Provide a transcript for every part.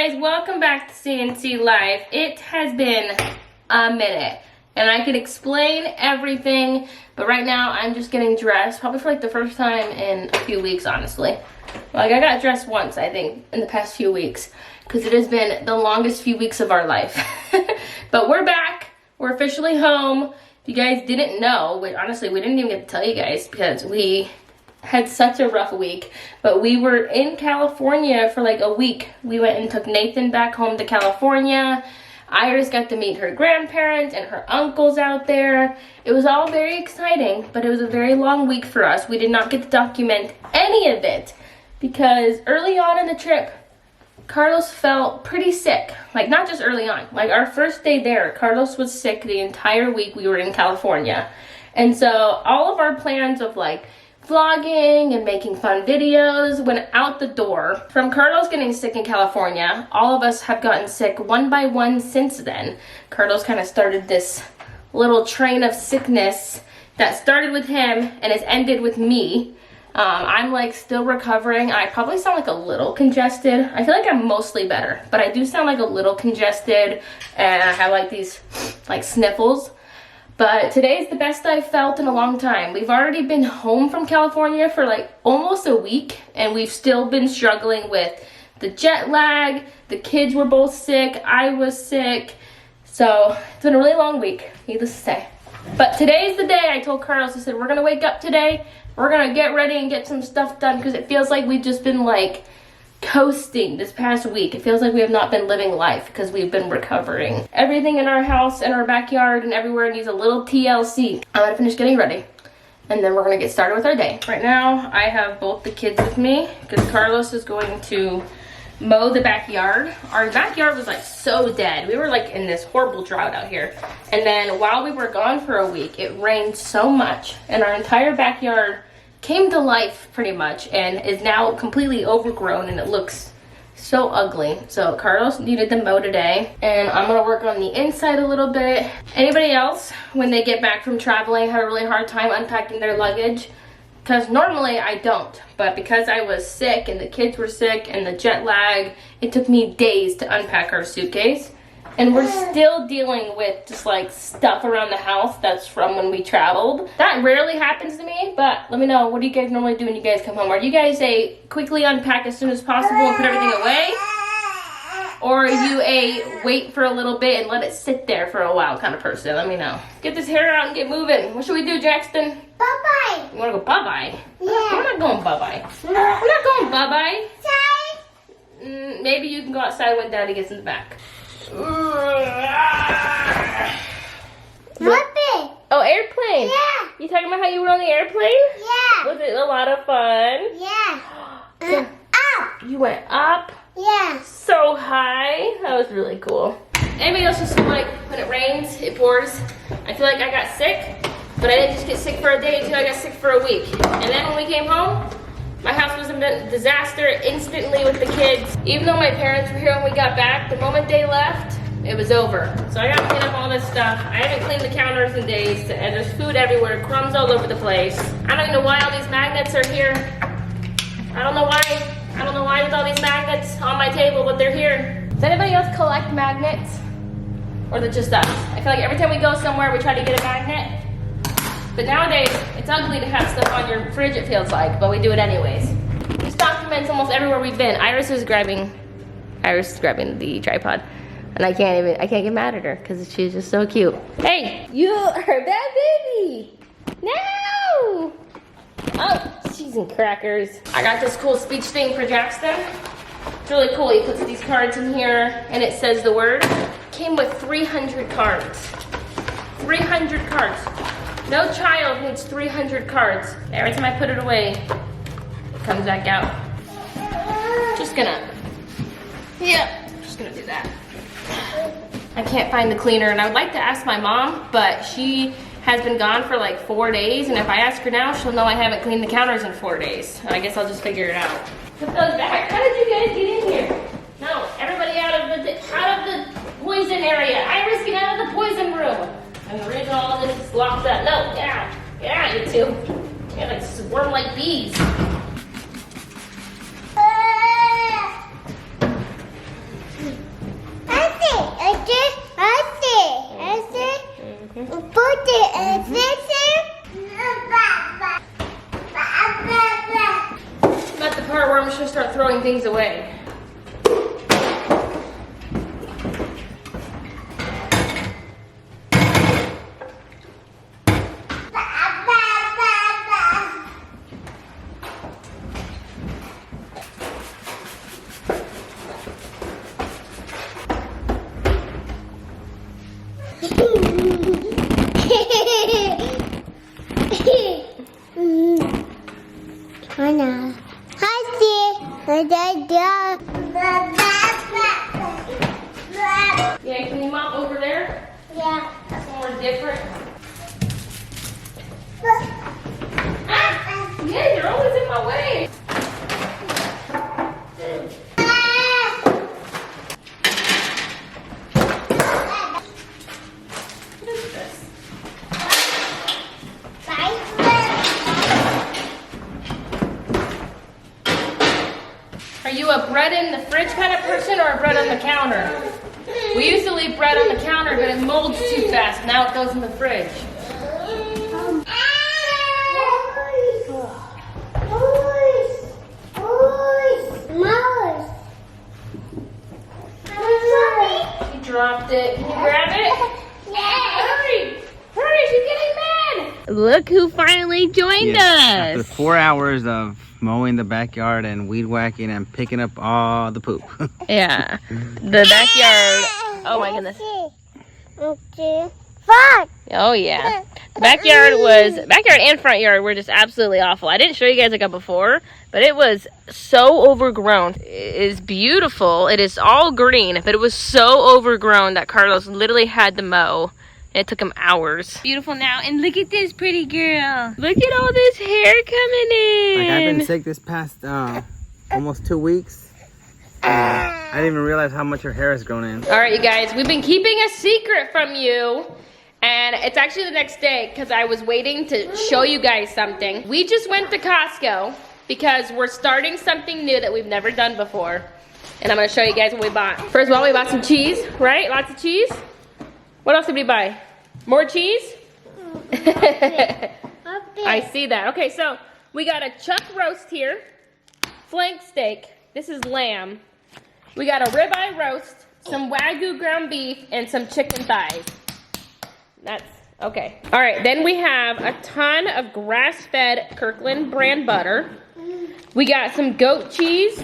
guys, welcome back to CNC Life. It has been a minute and I can explain everything, but right now I'm just getting dressed, probably for like the first time in a few weeks, honestly. Like I got dressed once, I think, in the past few weeks, because it has been the longest few weeks of our life. But we're back, we're officially home. If you guys didn't know, honestly, we didn't even get to tell you guys because we had such a rough week, but we were in California for like a week. We went and took Nathan back home to California. Iris got to meet her grandparents and her uncles out there. It was all very exciting, but it was a very long week for us. We did not get to document any of it because early on in the trip, Carlos felt pretty sick. Like, not just early on, like our first day there, Carlos was sick the entire week we were in California. And so all of our plans of like vlogging and making fun videos went out the door. From Carlos getting sick in California, all of us have gotten sick one by one since then. Carlos kind of started this little train of sickness that started with him and has ended with me. I'm like still recovering. I probably sound like a little congested. I feel like I'm mostly better, but I do sound like a little congested and I have like these like sniffles. But today's the best I've felt in a long time. We've already been home from California for like almost a week and we've still been struggling with the jet lag. The kids were both sick, I was sick. So it's been a really long week, needless to say. But today's the day. I told Carlos, I said, we're gonna wake up today, we're gonna get ready and get some stuff done because it feels like we've just been like coasting this past week. It feels like we have not been living life because we've been recovering. Everything in our house and our backyard and everywhere needs a little TLC. I'm gonna finish getting ready and then we're gonna get started with our day. Right now I have both the kids with me because Carlos is going to mow the backyard. Our backyard was like so dead. We were like in this horrible drought out here. And then while we were gone for a week, it rained so much and our entire backyard came to life pretty much and is now completely overgrown and it looks so ugly. So Carlos needed to mow today and I'm gonna work on the inside a little bit. Anybody else, when they get back from traveling, have a really hard time unpacking their luggage? Because normally I don't, but because I was sick and the kids were sick and the jet lag, it took me days to unpack our suitcase. And we're still dealing with just like stuff around the house that's from when we traveled. That rarely happens to me, but let me know, what do you guys normally do when you guys come home? Are you guys a quickly unpack as soon as possible and put everything away? Or are you a wait for a little bit and let it sit there for a while kind of person? Let me know. Get this hair out and get moving. What should we do, Jackson? Bye-bye. You wanna go bye-bye? Yeah. We're not going bye-bye. We're not going bye-bye. Maybe you can go outside when Daddy gets in the back. Puppy. Oh, airplane. Yeah. You talking about how you were on the airplane? Yeah. Was it a lot of fun? Yeah. Up. You went up Yeah. so high. That was really cool. Anybody else just feel like when it rains, it pours? I feel like I got sick, but I didn't just get sick for a day until I got sick for a week. And then when we came home, my house was a disaster instantly with the kids. Even though my parents were here when we got back, the moment they left, it was over. So I gotta clean up all this stuff. I haven't cleaned the counters in days, and there's food everywhere, crumbs all over the place. I don't even know why all these magnets are here. I don't know why. I don't know why with all these magnets on my table, but they're here. Does anybody else collect magnets? Or is it just us? I feel like every time we go somewhere, we try to get a magnet. But nowadays, it's ugly to have stuff on your fridge, it feels like, but we do it anyways. This documents almost everywhere we've been. Iris is grabbing the tripod. And I can't get mad at her because she's just so cute. Hey, you are a bad baby. No! Oh, cheese and crackers. I got this cool speech thing for Jackson. It's really cool. He puts these cards in here and it says the word. Came with 300 cards. 300 cards. No child needs 300 cards. Every time I put it away, it comes back out. Just gonna do that. I can't find the cleaner and I would like to ask my mom, but she has been gone for like 4 days and if I ask her now, she'll know I haven't cleaned the counters in 4 days. I guess I'll just figure it out. Put those back. How did you guys get in here? No, everybody out of the poison area. Iris, get out of the poison room. And the reason all of this is locked up. No, get out. Get out, you two. You're like swarm like bees. things away. Hannah. Yeah, can you mop over there? Yeah. That's more different. Ah, yeah, you're always in my way. What is this? Are you a bread in the fridge kind of person or a bread on the counter? We used to leave bread on the counter, but it molds too fast. Now it goes in the fridge. You dropped it. Can you grab it? Hurry! Hurry, she's getting mad! Look who finally joined After 4 hours of mowing the backyard and weed whacking and picking up all the poop. Yeah. The backyard. Oh my goodness. Okay. Fuck. Oh yeah. Backyard and front yard were just absolutely awful. I didn't show you guys like before, but it was so overgrown. It is beautiful. It is all green, but it was so overgrown that Carlos literally had to mow. It took him hours. Beautiful now. And look at this pretty girl. Look at all this hair coming in. Like, I've been sick this past almost 2 weeks. I didn't even realize how much her hair has grown in. All right, you guys, we've been keeping a secret from you. And it's actually the next day because I was waiting to show you guys something. We just went to Costco because we're starting something new that we've never done before. And I'm going to show you guys what we bought. First of all, we bought some cheese, right? Lots of cheese. What else did we buy? More cheese? I see that. Okay, so we got a chuck roast here, flank steak. This is lamb. We got a ribeye roast, some Wagyu ground beef, and some chicken thighs. That's okay. All right, then we have a ton of grass-fed Kirkland brand butter. We got some goat cheese,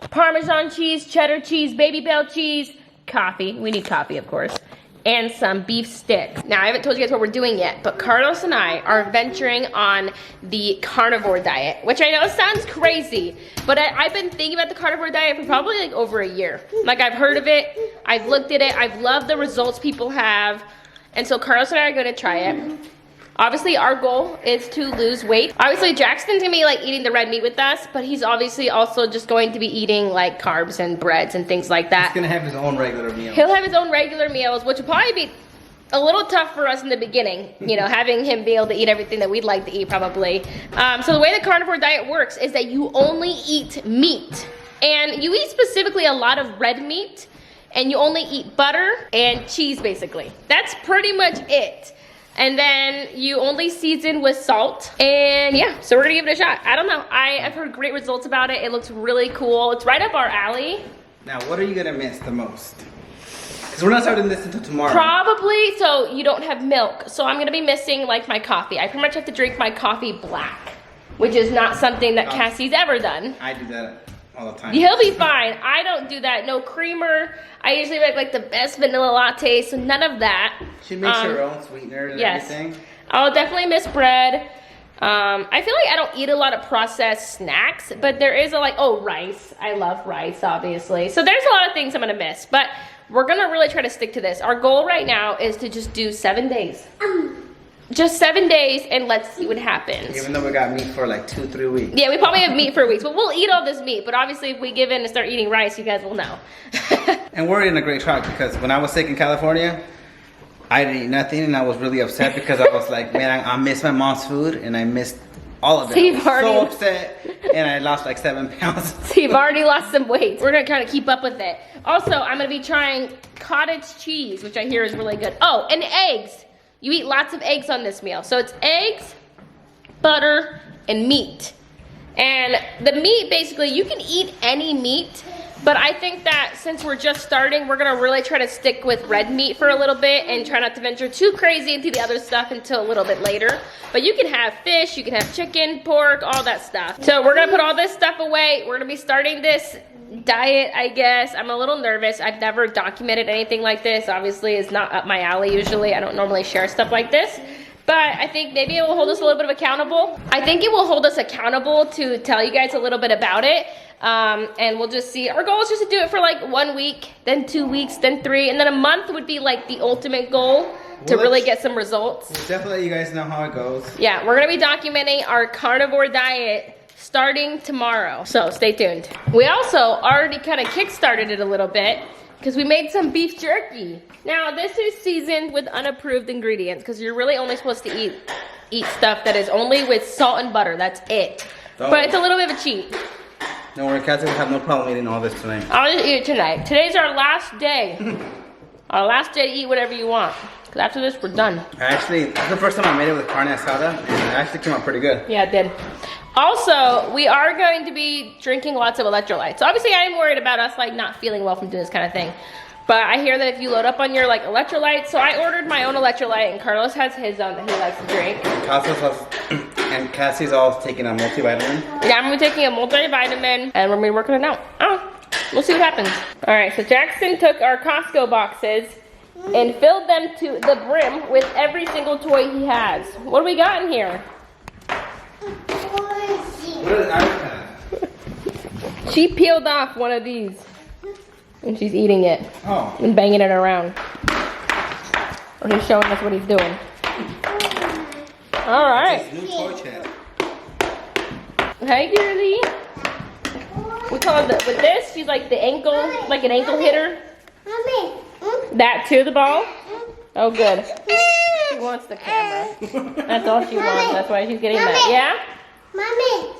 Parmesan cheese, cheddar cheese, baby bell cheese, coffee. We need coffee, of course. And some beef sticks. Now, I haven't told you guys what we're doing yet, but Carlos and I are venturing on the carnivore diet, which I know sounds crazy, but I've been thinking about the carnivore diet for probably like over a year. Like, I've heard of it, I've looked at it, I've loved the results people have, and so Carlos and I are gonna try it. Obviously, our goal is to lose weight. Obviously, Jackson's gonna be like eating the red meat with us, but he's obviously also just going to be eating like carbs and breads and things like that. He's gonna have his own regular meal. He'll have his own regular meals, which will probably be a little tough for us in the beginning, you know, having him be able to eat everything that we'd like to eat probably. So the way the carnivore diet works is that you only eat meat. And you eat specifically a lot of red meat, and you only eat butter and cheese basically. That's pretty much it. And then you only season with salt. And yeah, so we're gonna give it a shot. I don't know, I've heard great results about it. It looks really cool. It's right up our alley. Now, what are you gonna miss the most? Because we're not starting this until tomorrow. Probably, so you don't have milk. So I'm gonna be missing like my coffee. I pretty much have to drink my coffee black, which is not something that Cassie's ever done. I do that all the time. He'll be fine. I don't do that. No creamer. I usually make like the best vanilla latte, so none of that. She makes her own sweetener and everything. I'll definitely miss bread. I feel like I don't eat a lot of processed snacks, but there is rice. I love rice, obviously. So there's a lot of things I'm gonna miss, but we're gonna really try to stick to this. Our goal right now is to just do 7 days. Just 7 days, and let's see what happens. Even though we got meat for like 2-3 weeks. Yeah, we probably have meat for weeks, but we'll eat all this meat. But obviously, if we give in and start eating rice, you guys will know. And we're in a great track because when I was sick in California, I didn't eat nothing, and I was really upset because I was like, man, I miss my mom's food, and I missed all of it. Steve I was already so upset, and I lost like 7 pounds. So you've already lost some weight. We're gonna kind of keep up with it. Also, I'm gonna be trying cottage cheese, which I hear is really good. Oh, and eggs. You eat lots of eggs on this meal. So it's eggs, butter, and meat. And the meat, basically, you can eat any meat, but I think that since we're just starting, we're gonna really try to stick with red meat for a little bit and try not to venture too crazy into the other stuff until a little bit later. But you can have fish, you can have chicken, pork, all that stuff. So we're gonna put all this stuff away. We're gonna be starting this diet, I guess. I'm a little nervous. I've never documented anything like this. Obviously, it's not up my alley usually. I don't normally share stuff like this. But I think maybe it will hold us a little bit of accountable. I think it will hold us accountable to tell you guys a little bit about it. And we'll just see. Our goal is just to do it for like 1 week, then 2 weeks, then 3. And then a month would be like the ultimate goal to really get some results. We'll definitely let you guys know how it goes. Yeah, we're gonna be documenting our carnivore diet starting tomorrow. So stay tuned. We also already kind of kickstarted it a little bit because we made some beef jerky. Now this is seasoned with unapproved ingredients because you're really only supposed to eat stuff that is only with salt and butter. That's it. Oh. But it's a little bit of a cheat. No worry, Cassie will have no problem eating all this tonight. I'll just eat it tonight. Today's our last day. Our last day to eat whatever you want. Because after this, we're done. Actually, this is the first time I made it with carne asada, and it actually came out pretty good. Yeah, it did. Also, we are going to be drinking lots of electrolytes. So obviously, I am worried about us like not feeling well from doing this kind of thing. But I hear that if you load up on your like electrolytes, so I ordered my own electrolyte, and Carlos has his own that he likes to drink. And Cassie's all taking a multivitamin. Yeah, I'm gonna be taking a multivitamin, and we're gonna be working it out. Oh, we'll see what happens. All right, so Jackson took our Costco boxes and filled them to the brim with every single toy he has. What do we got in here? What is iPad? She peeled off one of these, and she's eating it and banging it around. Or he's showing us what he's doing. All right. New toy chest. Hey, girlie. We call it with this. She's like the ankle, like an ankle hitter. Mommy. That to the ball. Oh, good. She wants the camera. That's all she wants. That's why she's getting mad. Yeah. Mommy.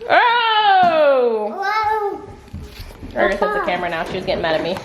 Oh! Whoa. Or I guess that's the camera now. She was getting mad at me.